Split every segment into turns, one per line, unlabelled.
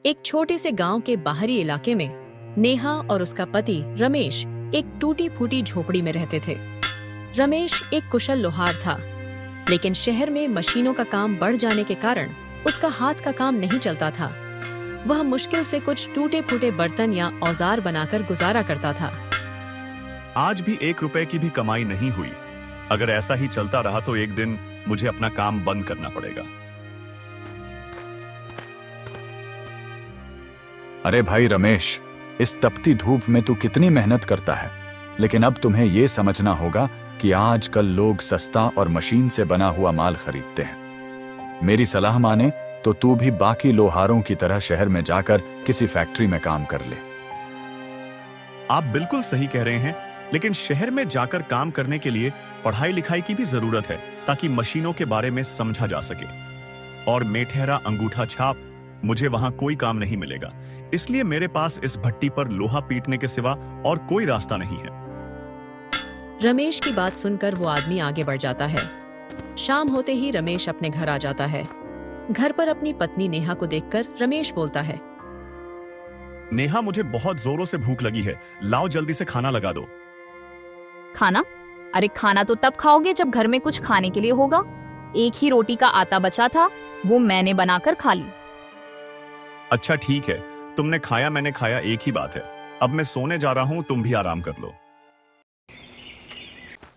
एक छोटे से गांव के बाहरी इलाके में नेहा और उसका पति रमेश एक टूटी फूटी झोपड़ी में रहते थे। रमेश एक कुशल लोहार था, लेकिन शहर में मशीनों का काम बढ़ जाने के कारण उसका हाथ का काम नहीं चलता था। वह मुश्किल से कुछ टूटे फूटे बर्तन या औजार बनाकर गुजारा करता था।
आज भी 1 रुपए की भी कमाई नहीं हुई। अगर ऐसा ही चलता रहा तो एक दिन मुझे अपना काम बंद करना पड़ेगा।
अरे भाई रमेश, इस तपती धूप में तू कितनी मेहनत करता है, लेकिन अब तुम्हें यह समझना होगा कि आजकल लोग सस्ता और मशीन से बना हुआ माल खरीदते हैं। मेरी सलाह माने तो तू भी बाकी लोहारों की तरह शहर में जाकर किसी फैक्ट्री में काम कर ले।
आप बिल्कुल सही कह रहे हैं, लेकिन शहर में जाकर काम करने के लिए पढ़ाई लिखाई की भी जरूरत है ताकि मशीनों के बारे में समझा जा सके। और मेठहरा अंगूठा छाप मुझे वहां कोई काम नहीं मिलेगा, इसलिए मेरे पास इस भट्टी पर लोहा पीटने के सिवा और कोई रास्ता नहीं है।
रमेश की बात सुनकर वो आदमी आगे बढ़ जाता है। शाम होते ही रमेश अपने घर आ जाता है। घर पर अपनी पत्नी नेहा को देखकर रमेश बोलता है,
नेहा, मुझे बहुत जोरों से भूख लगी है, लाओ जल्दी से खाना लगा दो।
खाना? अरे खाना तो तब खाओगे जब घर में कुछ खाने के लिए होगा। एक ही रोटी का आटा बचा था, वो मैंने बनाकर खा ली।
अच्छा ठीक है, तुमने खाया मैंने खाया, एक ही बात है। अब मैं सोने जा रहा हूं, तुम भी आराम कर लो।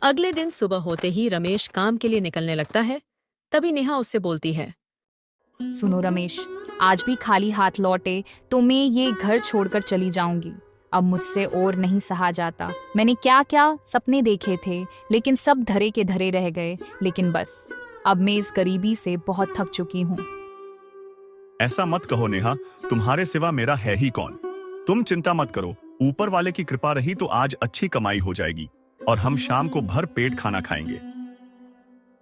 अगले दिन सुबह होते ही रमेश काम के लिए निकलने लगता है। तभी नेहा उससे बोलती है,
सुनो रमेश, आज भी खाली हाथ लौटे तो मैं ये घर छोड़कर चली जाऊंगी। अब मुझसे और नहीं सहा जाता। मैंने क्या क्या सपने देखे थे, लेकिन सब धरे के धरे रह गए। लेकिन बस अब मैं इस गरीबी से बहुत थक चुकी हूँ।
ऐसा मत कहो नेहा, तुम्हारे सिवा मेरा है ही कौन। तुम चिंता मत करो, ऊपर वाले की कृपा रही तो आज अच्छी कमाई हो जाएगी और हम शाम को भर पेट खाना खाएंगे।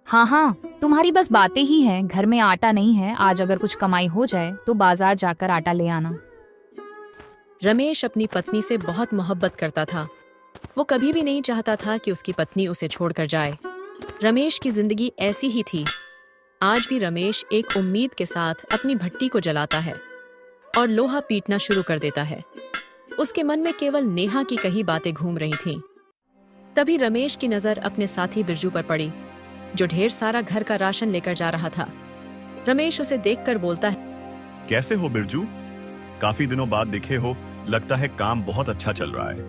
हाँ, तुम्हारी बस बातें ही हैं। घर में आटा नहीं है। आज अगर कुछ कमाई हो जाए तो बाजार जाकर आटा ले आना।
रमेश अपनी पत्नी से बहुत मोहब्बत करता था। वो कभी भी नहीं चाहता था कि उसकी पत्नी उसे छोड़कर जाए। रमेश की जिंदगी ऐसी ही थी। आज भी रमेश एक उम्मीद के साथ अपनी भट्टी को जलाता है और लोहा पीटना शुरू कर देता है। उसके मन में केवल नेहा की कही बातें घूम रही थीं। तभी रमेश की नजर अपने साथी बिरजू पर पड़ी, जो ढेर सारा घर का राशन लेकर जा रहा था। रमेश उसे देखकर बोलता है,
कैसे हो बिरजू? काफी दिनों बाद दिखे हो, लगता है काम बहुत अच्छा चल रहा है।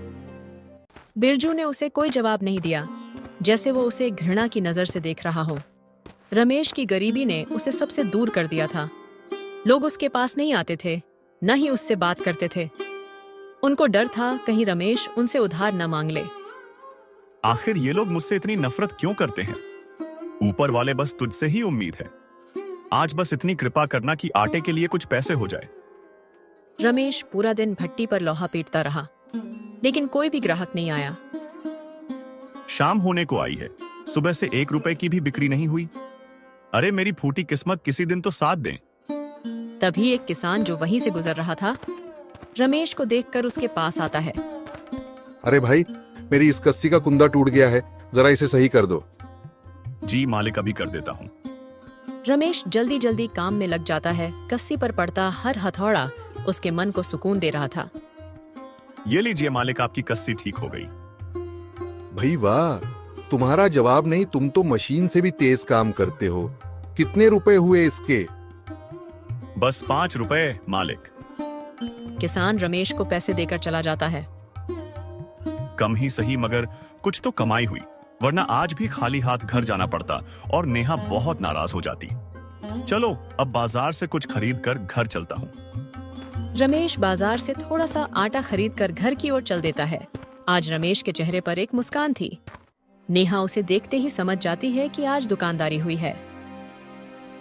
बिरजू ने उसे कोई जवाब नहीं दिया, जैसे वो उसे घृणा की नजर से देख रहा हो। रमेश की गरीबी ने उसे सबसे दूर कर दिया था। लोग उसके पास नहीं आते थे, न ही उससे बात करते थे। उनको डर था कहीं रमेश उनसे उधार न मांग ले।
आखिर ये लोग मुझसे इतनी नफरत क्यों करते हैं? ऊपर वाले बस तुझसे ही उम्मीद है। आज बस इतनी कृपा करना कि आटे के लिए कुछ पैसे हो जाए।
रमेश पूरा दिन भट्टी पर लोहा पीटता रहा, लेकिन कोई भी ग्राहक नहीं आया।
शाम होने को आई है, सुबह से 1 रुपए की भी बिक्री नहीं हुई। अरे मेरी फूटी किस्मत, किसी दिन तो साथ दें।
तभी एक किसान जो वहीं से गुजर रहा था, रमेश को देखकर उसके पास आता है।
अरे भाई, मेरी इस कस्सी का कुंदा टूट गया है, जरा इसे सही कर दो।
जी मालिक, अभी कर देता हूँ।
रमेश जल्दी जल्दी काम में लग जाता है। कस्सी पर पड़ता हर हथौड़ा उसके मन को सुकून दे रहा था।
ये लीजिए मालिक, आपकी कस्सी ठीक हो गई।
भाई वाह, तुम्हारा जवाब नहीं, तुम तो मशीन से भी तेज काम करते हो। कितने रुपए हुए इसके?
बस 5 रुपए मालिक।
किसान रमेश को पैसे देकर चला जाता है।
कम ही सही, मगर कुछ तो कमाई हुई, वरना आज भी खाली हाथ घर जाना पड़ता और नेहा बहुत नाराज हो जाती। चलो अब बाजार से कुछ खरीद कर घर चलता हूँ।
रमेश बाजार से थोड़ा सा आटा खरीद कर घर की ओर चल देता है। आज रमेश के चेहरे पर एक मुस्कान थी। नेहा उसे देखते ही समझ जाती है कि आज दुकानदारी हुई है।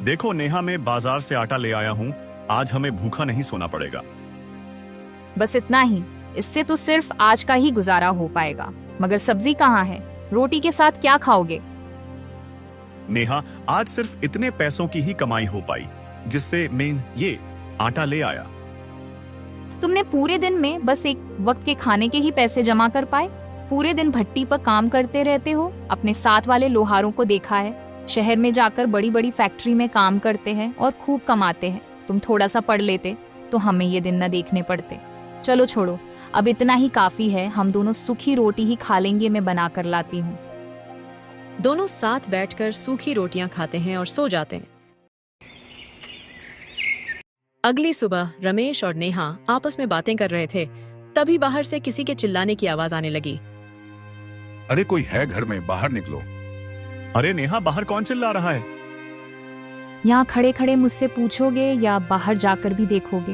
देखो नेहा, मैं बाजार से आटा ले आया हूँ, आज हमें भूखा नहीं सोना पड़ेगा।
बस इतना ही, इससे तो सिर्फ आज का ही गुजारा हो पाएगा। मगर सब्जी कहाँ है? रोटी के साथ क्या खाओगे?
नेहा, आज सिर्फ इतने पैसों की ही कमाई हो पाई जिससे मैं ये आटा ले आया।
तुमने पूरे दिन में बस एक वक्त के खाने के ही पैसे जमा कर पाए? पूरे दिन भट्टी पर काम करते रहते हो। अपने साथ वाले लोहारों को देखा है, शहर में जाकर बड़ी बड़ी फैक्ट्री में काम करते हैं और खूब कमाते हैं। तुम थोड़ा सा पढ़ लेते तो हमें ये दिन न देखने पड़ते। चलो छोड़ो, अब इतना ही काफी है। हम दोनों सूखी रोटी ही खा लेंगे, मैं बना कर लाती हूँ।
दोनों साथ बैठकर सूखी रोटियां खाते हैं और सो जाते हैं। अगली सुबह रमेश और नेहा आपस में बातें कर रहे थे, तभी बाहर से किसी के चिल्लाने की आवाज आने लगी।
अरे कोई है घर में, बाहर निकलो।
अरे नेहा, बाहर कौन चिल्ला रहा है?
यहाँ खड़े खड़े मुझसे पूछोगे या बाहर जाकर भी देखोगे?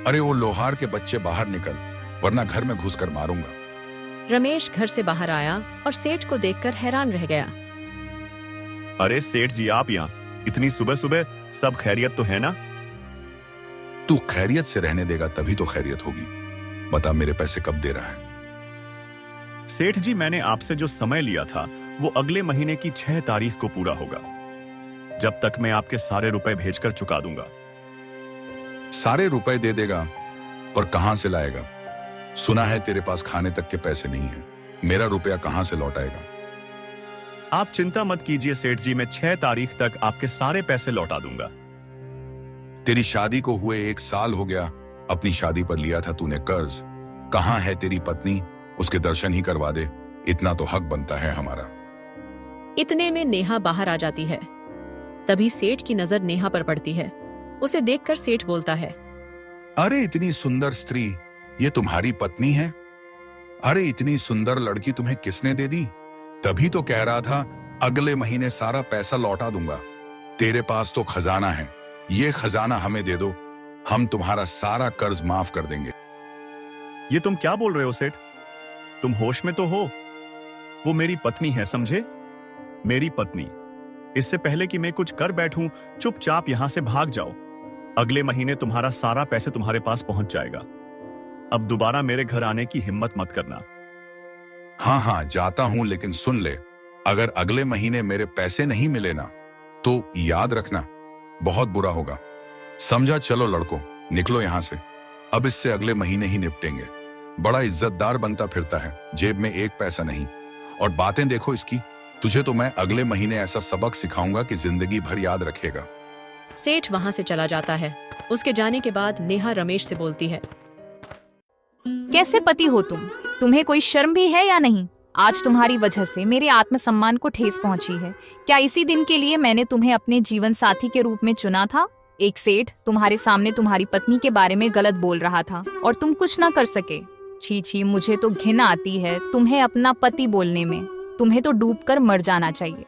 अरे वो लोहार के बच्चे, बाहर निकल, वरना घर में घुसकर मारूंगा।
रमेश घर से बाहर आया और सेठ को देखकर हैरान रह गया।
अरे सेठ जी, आप यहाँ इतनी सुबह सुबह, सब खैरियत तो है ना?
तू खैरियत से रहने देगा तभी तो खैरियत होगी। बता मेरे पैसे कब दे रहा है?
सेठ जी, मैंने आपसे जो समय लिया था वो अगले महीने की 6 तारीख को पूरा होगा। जब तक मैं आपके सारे रुपए भेजकर चुका दूंगा।
सारे रुपए दे देगा? और कहां से लाएगा? सुना है तेरे पास खाने तक के पैसे नहीं है। मेरा रुपया कहां से लौटाएगा?
आप चिंता मत कीजिए सेठ जी, मैं 6 तारीख तक आपके सारे पैसे लौटा दूंगा।
तेरी शादी को हुए 1 साल हो गया। अपनी शादी पर लिया था तूने कर्ज। कहां है तेरी पत्नी? उसके दर्शन ही करवा दे, इतना तो हक बनता है हमारा।
इतने में नेहा बाहर आ जाती है। तभी सेठ की नजर नेहा पर पड़ती है। उसे देखकर सेठ बोलता है,
अरे इतनी सुंदर स्त्री, ये तुम्हारी पत्नी है? अरे इतनी सुंदर लड़की तुम्हें किसने दे दी? तभी तो कह रहा था अगले महीने सारा पैसा लौटा दूंगा। तेरे पास तो खजाना है, ये खजाना हमें दे दो, हम तुम्हारा सारा कर्ज माफ कर देंगे।
ये तुम क्या बोल रहे हो सेठ? तुम होश में तो हो? वो मेरी पत्नी है, समझे? मेरी पत्नी। इससे पहले कि मैं कुछ कर बैठूं, चुपचाप यहां से भाग जाओ। अगले महीने तुम्हारा सारा पैसे तुम्हारे पास पहुंच जाएगा। अब दोबारा मेरे घर आने की हिम्मत मत करना।
हाँ हाँ जाता हूं, लेकिन सुन ले, अगर अगले महीने मेरे पैसे नहीं मिले ना, तो याद रखना बहुत बुरा होगा। समझा? चलो लड़कों, निकलो यहां से। अब इससे अगले महीने ही निपटेंगे। बड़ा इज्जतदार बनता फिरता है, जेब में 1 पैसा नहीं। और बातें देखो इसकी। तुझे तो मैं अगले महीने ऐसा सबक सिखाऊंगा कि जिंदगी भर याद रखेगा।
सेठ वहां से चला जाता है। उसके जाने के बाद नेहा रमेश से बोलती है,
कैसे पति हो तुम? तुम्हें कोई शर्म भी है या नहीं? आज तुम्हारी वजह से मेरे आत्मसम्मान को ठेस पहुंची है। क्या इसी दिन के लिए मैंने तुम्हें अपने जीवन साथी के रूप में चुना था? एक सेठ तुम्हारे सामने तुम्हारी पत्नी के बारे में गलत बोल रहा था और तुम कुछ ना कर सके। छी छी, मुझे तो घिन आती है तुम्हें अपना पति बोलने में। तुम्हें तो डूबकर मर जाना चाहिए।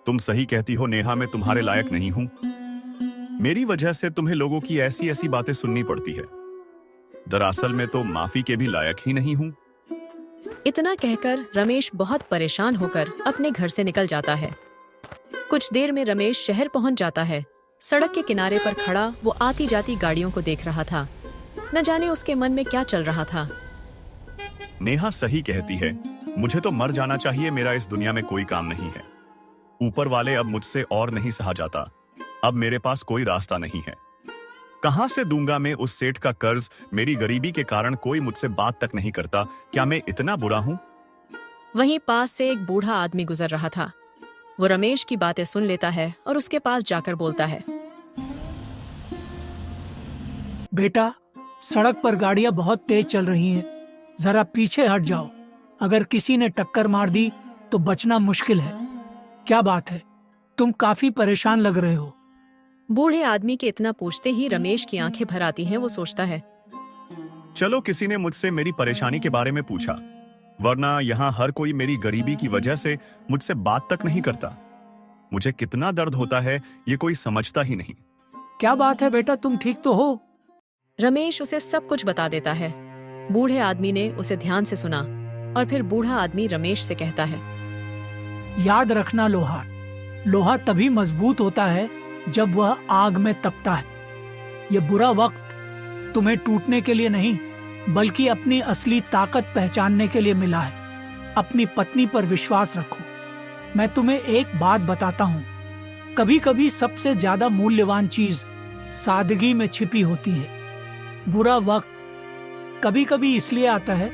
तुम सही कहती हो नेहा, मैं तुम्हारे लायक नहीं हूं। मेरी वजह से तुम्हें लोगों की ऐसी ऐसी बातें सुननी पड़ती है। दरअसल मैं तो माफी के भी लायक ही नहीं हूं।
इतना कहकर रमेश बहुत परेशान होकर अपने घर से निकल जाता है। कुछ देर में रमेश शहर पहुंच जाता है। सड़क के किनारे पर खड़ा वो आती जाती गाड़ियों को देख रहा था। न जाने उसके मन में क्या चल रहा था।
नेहा सही कहती है, मुझे तो मर जाना चाहिए। मेरा इस दुनिया में कोई काम नहीं है। ऊपर वाले अब मुझसे और नहीं सहा जाता। अब मेरे पास कोई रास्ता नहीं है। कहां से दूंगा मैं उस सेठ का कर्ज? मेरी गरीबी के कारण कोई मुझसे बात तक नहीं करता। क्या मैं इतना बुरा हूं?
वहीं पास से एक बूढ़ा आदमी गुजर रहा था। वो रमेश की बातें सुन लेता है और उसके पास जाकर बोलता है,
बेटा, सड़क पर गाड़ियां बहुत तेज चल रही हैं, जरा पीछे हट जाओ। अगर किसी ने टक्कर मार दी तो बचना मुश्किल है। क्या बात है, तुम काफी परेशान लग रहे हो।
बूढ़े आदमी के इतना पूछते ही रमेश की आंखें भर आती हैं। वो सोचता है,
चलो किसी ने मुझसे मेरी परेशानी के बारे में पूछा, वरना यहाँ हर कोई मेरी गरीबी की वजह से मुझसे बात तक नहीं करता। मुझे कितना दर्द होता है ये कोई समझता ही नहीं।
क्या बात है बेटा, तुम ठीक तो हो?
रमेश उसे सब कुछ बता देता है। बूढ़े आदमी ने उसे ध्यान से सुना और फिर बूढ़ा आदमी रमेश से कहता है,
याद रखना लोहा, लोहा तभी मजबूत होता है जब वह आग में तपता है। ये बुरा वक्त तुम्हें टूटने के लिए नहीं, बल्कि अपनी असली ताकत पहचानने के लिए मिला है। अपनी पत्नी पर विश्वास रखो। मैं तुम्हें एक बात बताता हूँ, कभी कभी सबसे ज्यादा मूल्यवान चीज सादगी में छिपी होती है। बुरा वक्त कभी कभी इसलिए आता है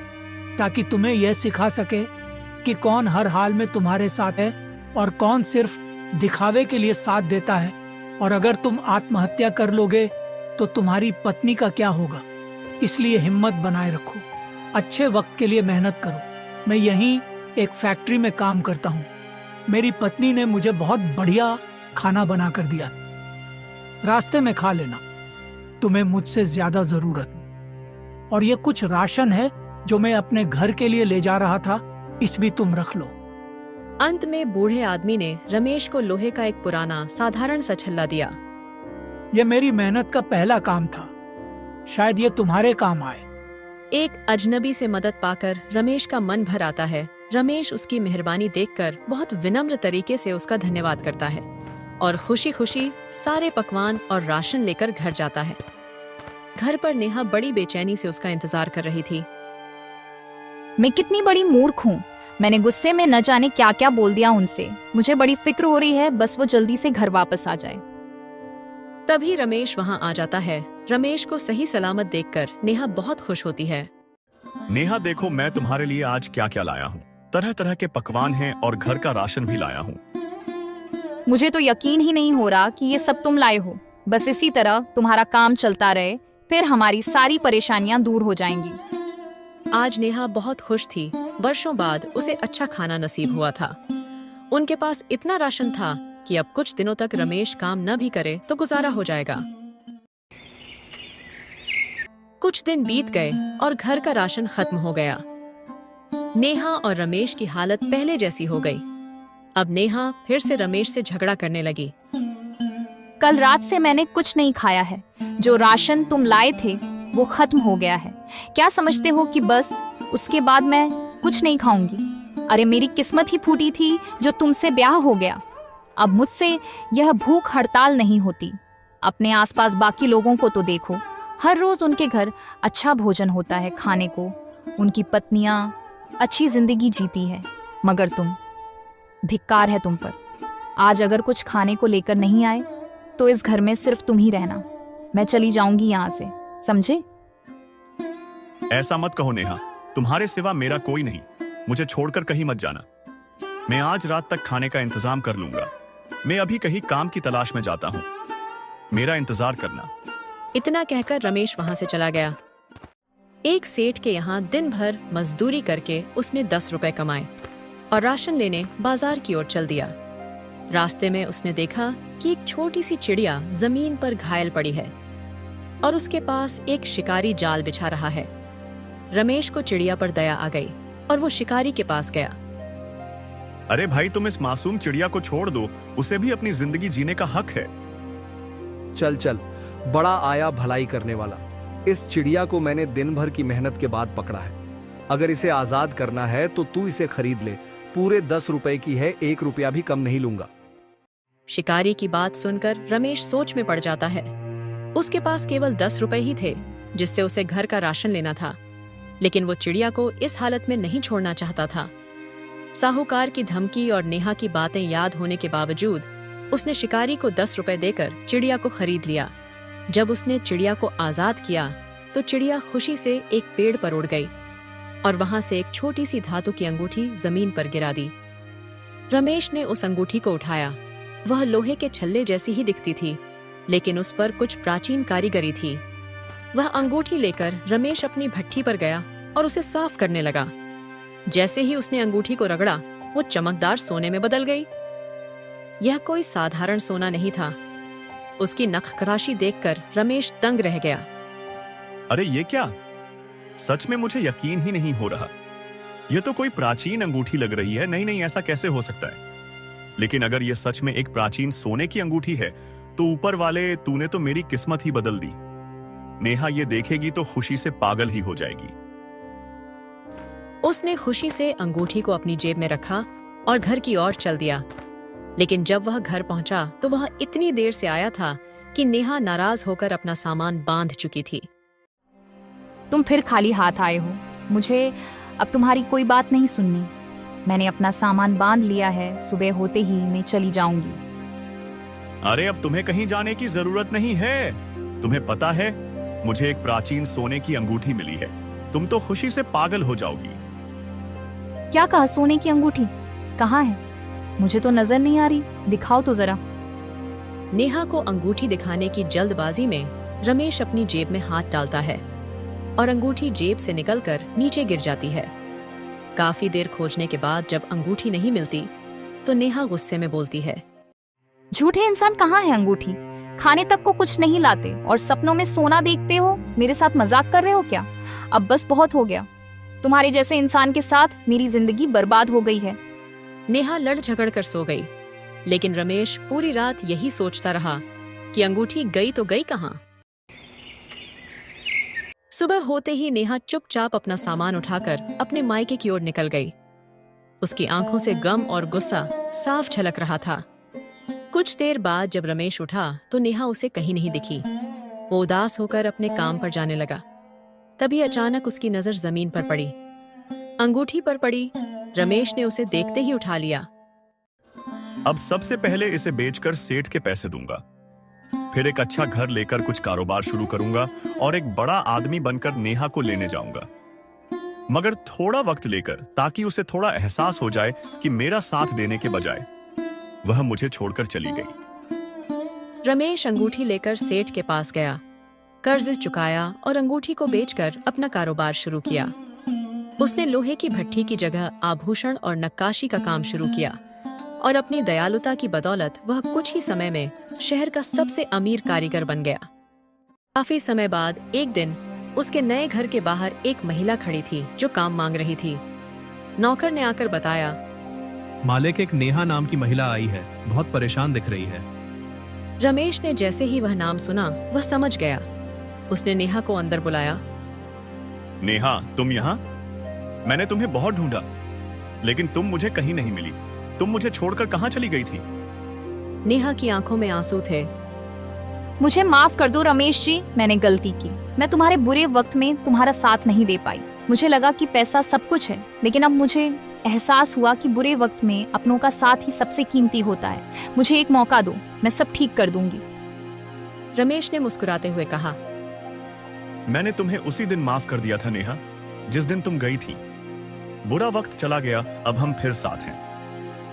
ताकि तुम्हें यह सिखा सके कि कौन हर हाल में तुम्हारे साथ है और कौन सिर्फ दिखावे के लिए साथ देता है। और अगर तुम आत्महत्या कर लोगे तो तुम्हारी पत्नी का क्या होगा। इसलिए हिम्मत बनाए रखो, अच्छे वक्त के लिए मेहनत करो। मैं यहीं एक फैक्ट्री में काम करता हूँ। मेरी पत्नी ने मुझे बहुत बढ़िया खाना बना कर दिया, रास्ते में खा लेना, तुम्हें मुझसे ज्यादा जरूरत नहीं। और ये कुछ राशन है जो मैं अपने घर के लिए ले जा रहा था, इस भी तुम रख लो।
अंत में बूढ़े आदमी ने रमेश को लोहे का एक पुराना साधारण सा छल्ला दिया।
ये मेरी मेहनत का पहला काम था, शायद ये तुम्हारे काम आए।
एक अजनबी से मदद पाकर रमेश का मन भर आता है। रमेश उसकी मेहरबानी देखकर बहुत विनम्र तरीके से उसका धन्यवाद करता है और खुशी खुशी सारे पकवान और राशन लेकर घर जाता है। घर पर नेहा बड़ी बेचैनी से उसका इंतजार कर रही थी।
मैं कितनी बड़ी मूर्ख हूँ, मैंने गुस्से में न जाने क्या क्या बोल दिया उनसे। मुझे बड़ी फिक्र हो रही है, बस वो जल्दी से घर वापस आ जाए।
तभी रमेश वहाँ आ जाता है। रमेश को सही सलामत देखकर नेहा बहुत खुश होती है।
नेहा देखो, मैं तुम्हारे लिए आज क्या क्या लाया हूँ। तरह तरह के पकवान हैं और घर का राशन भी लाया हूँ।
मुझे तो यकीन ही नहीं हो रहा कि ये सब तुम लाए हो। बस इसी तरह तुम्हारा काम चलता रहे, फिर हमारी सारी परेशानियां दूर हो जाएंगी।
आज नेहा बहुत खुश थी। वर्षों बाद उसे अच्छा खाना नसीब हुआ था। उनके पास इतना राशन था कि अब कुछ दिनों तक रमेश काम न भी करे तो गुजारा हो जाएगा। कुछ दिन बीत गए और घर का राशन खत्म हो गया। नेहा और रमेश की हालत पहले जैसी हो गई। अब नेहा फिर से रमेश से झगड़ा करने लगी।
कल रात से मैंने कुछ नहीं खाया है। जो राशन तुम लाए थे वो खत्म हो गया है। क्या समझते हो कि बस उसके बाद मैं कुछ नहीं खाऊंगी? अरे मेरी किस्मत ही फूटी थी जो तुमसे ब्याह हो गया। अब मुझसे यह भूख हड़ताल नहीं होती। अपने आसपास बाकी लोगों को तो देखो, हर रोज उनके घर अच्छा भोजन होता है खाने को, उनकी पत्नियां अच्छी जिंदगी जीती है, मगर तुम, धिक्कार है तुम पर। आज अगर कुछ खाने को लेकर नहीं आए तो इस घर में सिर्फ तुम ही रहना। मैं चली जाऊंगी यहाँ से, समझे?
ऐसा मत कहो नेहा, तुम्हारे सिवा मेरा कोई नहीं। मुझे छोड़कर कहीं मत जाना। मैं आज रात तक खाने का इंतजाम कर लूंगा। मैं अभी कहीं काम की तलाश में जाता हूँ, मेरा इंतजार करना।
इतना कहकर रमेश वहाँ से चला गया। एक सेठ के यहाँ दिन भर मजदूरी करके उसने 10 रुपए कमाए और राशन लेने बाजार की ओर चल दिया। रास्ते में उसने देखा कि एक छोटी सी चिड़िया जमीन पर घायल पड़ी है और उसके पास एक शिकारी जाल बिछा रहा है। रमेश को चिड़िया पर दया आ गई और वो शिकारी के पास गया।
अरे भाई, तुम इस मासूम चिड़िया को छोड़ दो, उसे भी अपनी जिंदगी जीने का हक है।
चल चल, बड़ा आया भलाई करने वाला। इस चिड़िया को मैंने दिन भर की मेहनत के बाद पकड़ा है। अगर इसे आजाद करना है तो तू इसे खरीद ले। पूरे 10 रुपए की है, 1 रुपया भी कम नहीं लूंगा।
शिकारी की बात सुनकर रमेश सोच में पड़ जाता है। उसके पास केवल 10 रुपए ही थे जिससे उसे घर का राशन लेना था, लेकिन वो चिड़िया को इस हालत में नहीं छोड़ना चाहता था। साहूकार की धमकी और नेहा की बातें याद होने के बावजूद उसने शिकारी को 10 रुपए देकर चिड़िया को खरीद लिया। जब उसने चिड़िया को आजाद किया तो चिड़िया खुशी से एक पेड़ पर उड़ गई और वहां से एक छोटी सी धातु की अंगूठी जमीन पर गिरा दी। रमेश ने उस अंगूठी को उठाया। वह लोहे के छल्ले जैसी ही दिखती थी, लेकिन उस पर कुछ प्राचीन कारीगरी थी। वह अंगूठी लेकर रमेश अपनी भट्ठी पर गया और उसे साफ करने लगा। जैसे ही उसने अंगूठी को रगड़ा, वो चमकदार सोने में बदल गई। यह कोई साधारण सोना नहीं था। उसकी नखराशी देखकर रमेश दंग रह गया।
अरे ये क्या? सच में मुझे यकीन ही नहीं हो रहा। यह तो कोई प्राचीन अंगूठी लग रही है। नहीं नहीं, ऐसा कैसे हो सकता है? लेकिन अगर यह सच में एक प्राचीन सोने की अंगूठी है तो ऊपर वाले, तूने तो मेरी किस्मत ही बदल दी। नेहा ये देखेगी तो खुशी से पागल ही हो जाएगी।
उसने खुशी से अंगूठी को अपनी जेब में रखा और घर की ओर चल दिया। लेकिन जब वह घर पहुंचा तो वह इतनी देर से आया था कि नेहा नाराज होकर अपना सामान बांध चुकी थी।
तुम फिर खाली हाथ आए हो। मुझे अब तुम्हारी कोई बात नहीं सुननी। मैंने अपना सामान बांध लिया है, सुबह होते ही मैं चली जाऊंगी।
अरे अब तुम्हें कहीं जाने की जरूरत नहीं है। तुम्हें पता है, मुझे एक प्राचीन सोने की अंगूठी मिली है। तुम तो खुशी से पागल हो जाओगी।
क्या कहा? सोने की अंगूठी कहाँ है? मुझे तो नजर नहीं आ रही, दिखाओ तो जरा।
नेहा को अंगूठी दिखाने की जल्दबाजी में रमेश अपनी जेब में हाथ डालता है और अंगूठी जेब से निकलकर नीचे गिर जाती है। काफी देर खोजने के बाद जब अंगूठी नहीं मिलती तो नेहा गुस्से में बोलती है,
झूठे इंसान कहाँ है अंगूठी? खाने तक को कुछ नहीं लाते और सपनों में सोना देखते हो। मेरे साथ मजाक कर रहे हो क्या? अब बस बहुत हो गया। तुम्हारे जैसे इंसान के साथ मेरी जिंदगी बर्बाद हो गई है।
नेहा लड़ झगड़ कर सो गई, लेकिन रमेश पूरी रात यही सोचता रहा कि अंगूठी गई तो गई कहाँ। सुबह होते ही नेहा चुपचाप अपना सामान उठाकर अपने मायके की ओर निकल गई। उसकी आंखों से गम और गुस्सा साफ झलक रहा था। कुछ देर बाद जब रमेश उठा तो नेहा उसे कहीं नहीं दिखी। वो उदास होकर अपने काम पर जाने लगा। तभी अचानक उसकी नजर जमीन पर पड़ी, अंगूठी पर पड़ी। रमेश ने उसे देखते ही उठा लिया।
अब सबसे पहले इसे बेचकर सेठ के पैसे दूंगा, फिर एक अच्छा घर लेकर कुछ कारोबार शुरू करूंगा और एक बड़ा आदमी बनकर नेहा को लेने जाऊंगा, मगर थोड़ा वक्त लेकर, ताकि उसे थोड़ा एहसास हो जाए कि मेरा साथ देने के बजाय वह मुझे छोड़कर चली गई।
रमेश अंगूठी लेकर सेठ के पास गया, कर्ज चुकाया और अंगूठी को बेचकर अपना कारोबार शुरू किया। उसने लोहे की भट्ठी की जगह आभूषण और नक्काशी का काम शुरू किया और अपनी दयालुता की बदौलत वह कुछ ही समय में शहर का सबसे अमीर कारीगर बन गया। काफी समय बाद एक दिन उसके नए घर के बाहर एक महिला खड़ी थी जो काम मांग रही थी। नौकर ने आकर बताया,
मालिक, एक नेहा नाम की महिला आई है, बहुत परेशान दिख रही है।
रमेश ने जैसे ही वह नाम सुना वह समझ गया। उसने नेहा को अंदर बुलाया।
नेहा, तुम यहाँ? मैंने तुम्हें बहुत ढूंढा, लेकिन तुम मुझे कहीं नहीं मिली। तुम मुझे छोड़कर कहाँ चली गई थी?
नेहा की आंखों में आंसू थे।
मुझे माफ कर दो रमेश जी, मैंने गलती की। मैं तुम्हारे बुरे वक्त में तुम्हारा साथ नहीं दे पाई। मुझे लगा कि पैसा सब कुछ है, लेकिन अब मुझे एहसास हुआ कि बुरे वक्त में अपनों का साथ ही सबसे कीमती होता है। मुझे एक मौका दो, मैं सब ठीक कर दूंगी।
रमेश ने मुस्कुराते हुए कहा,
मैंने तुम्हें उसी दिन माफ कर दिया था नेहा, जिस दिन तुम गई थी। बुरा वक्त चला गया, अब हम फिर साथ हैं।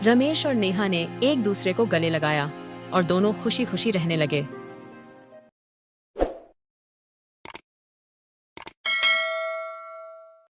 रमेश और नेहा ने एक दूसरे को गले लगाया और दोनों खुशी खुशी रहने लगे।